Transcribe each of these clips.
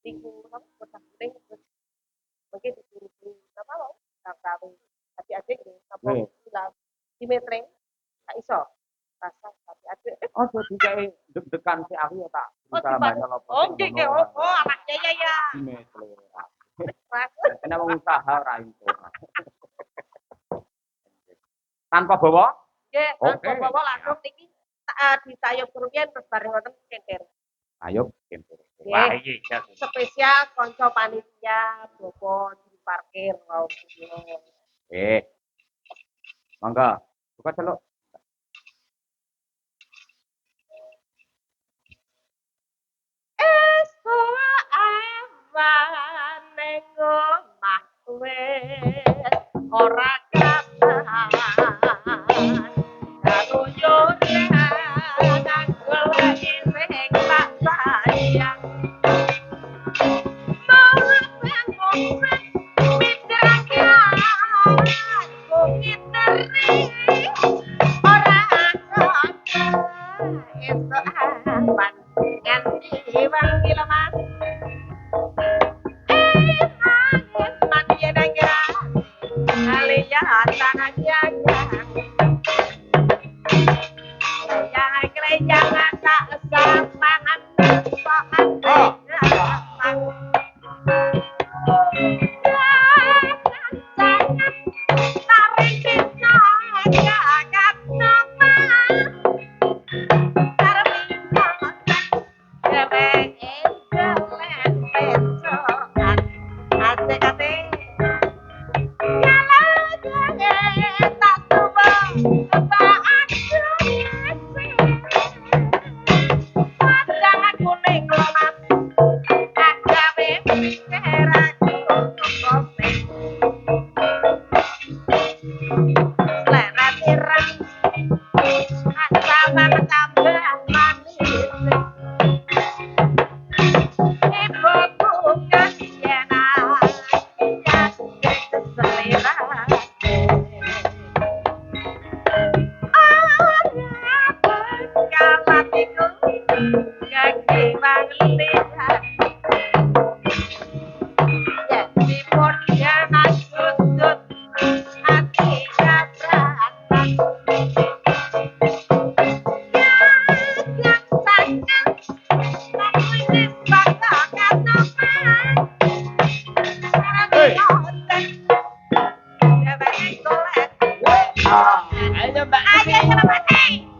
iku apa kotak kuning terus mungkin di apa mau gawe adik-adik nggih apa istilah simetre gak iso rasa tapi adik Oh, jadi kayak deg-degan sih aku ya tak oh bisa banyak apa oh nggih nggih oh anaknya ya selera. Ras. Karena mau usaha ora itu. Tanpa bawa? Nggih, Oke. bawa langsung iki disayup kerugian terus bareng ngoten kengker. Ayo, kempur. Wah, iki spesial konco panitia bobo di parkir mau mangga. Buka celuk. awan ning omah wis ora kapan karo yo nang goleki sing tak sayang Jangan tak samangan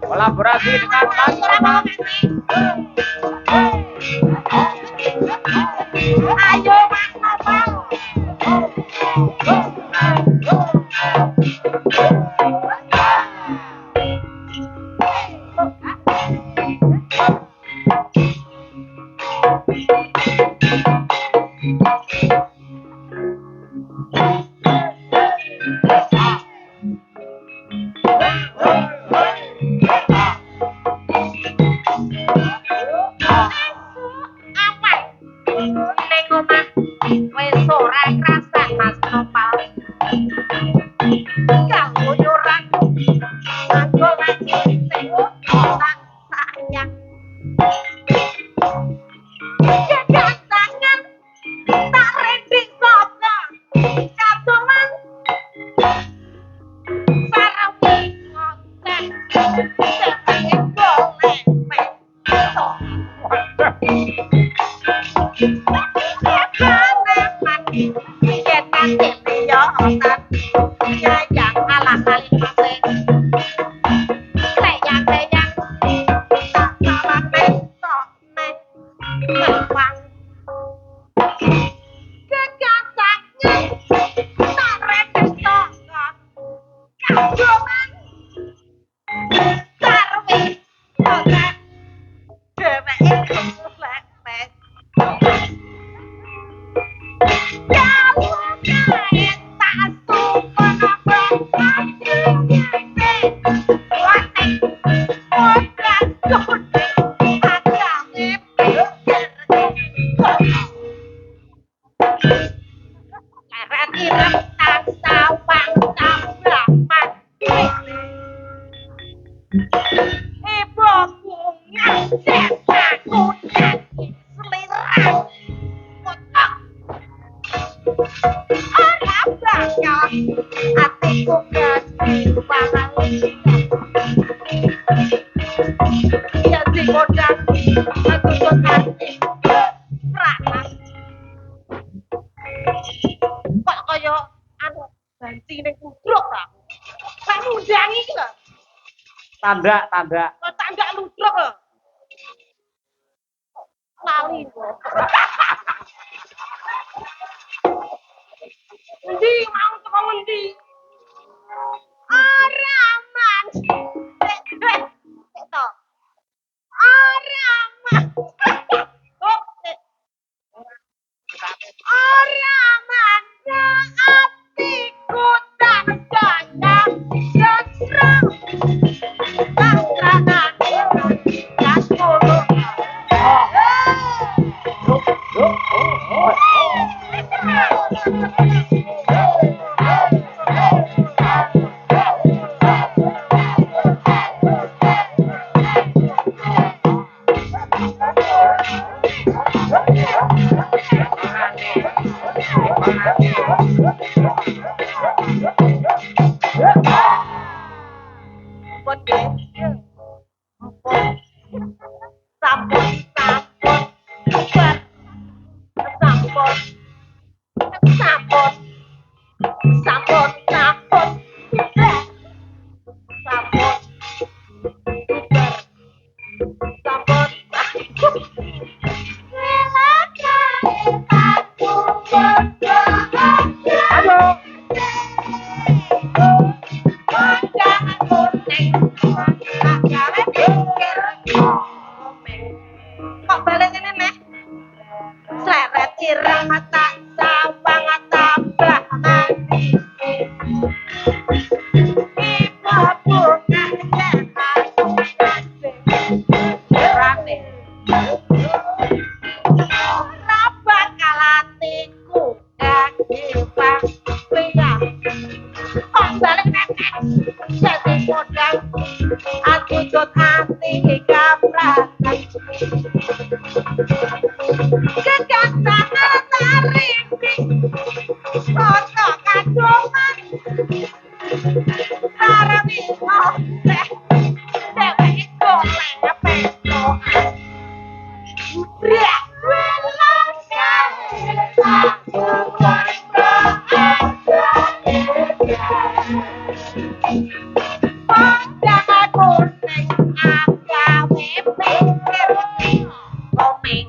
Kolaborasi dengan Mas Aman. Ayo Mas Nopal. ora bakal atiku kasih pangalan ya si kodang aku kasih pranas kok kaya anu banci ning kudruk ta kamu undangi iki lho Tanda. kok tanda ludruk lho lali kok endi mau teko ngendi ora aman to ora aman oh ora aman atiku tak sayang jajrang tangan gas kono pun nggih sampun bubar sampun sampun sampun bubar sampun bubar sampun halo kok balik ini nih seret ireng mata sawang tambah mati ibu bunga rane ora bakal atiku kaki bang pria kok balik nenek jadi modal aku jod hati kaprak kekancangan tarimpi foto kandungan tarami oleh dewe goleng pesoan brak welangnya aku Pandang kuning agawe pikir komeng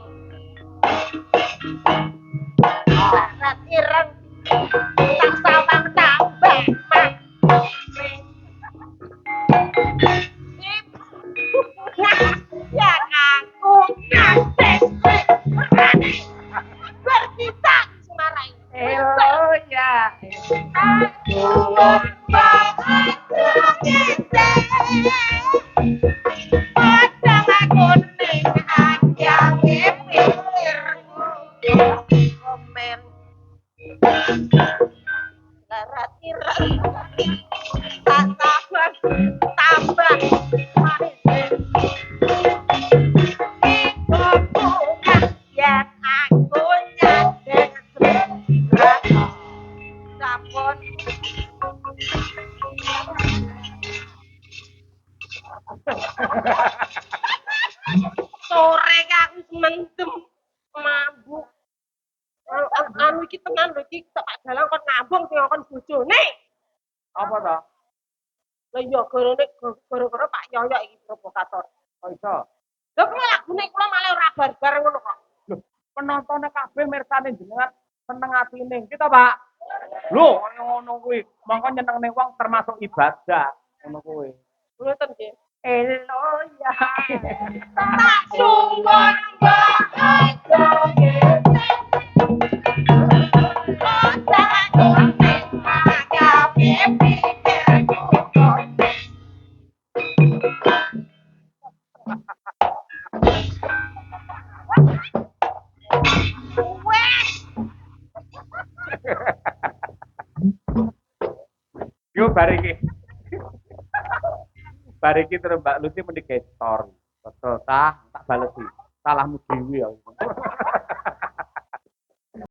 Sarat ireng tak sawang tambah mak ya aku ngasih berani berkita semarai Hello ya. aku banget Padang kuning agawe pikir komen Sarat ireng tak sabar tambah manis ibu bunga yang aku nyadeng sampun sore aku mendem mabuk anu iki tenan lho iki tak dalan kon ngambung sing kon bojone Apa to? lha iya gara-gara Pak Yoyo iki provokator Kok iso? lha kok lagune kula malah ora barbar ngono kok Lho, penontonnya kabeh mirsani jenengan seneng atine. Kita, Pak. Lho, ngono kuwi. Mongko nyenengne wong termasuk ibadah. Ngono kuwi. ngoten nggih Hello ya. tak suwun bahagia Yo bariki. Bariki terus Mbak Lucy mendhi story. Betul tak balesi. Salahmu dhewe ya.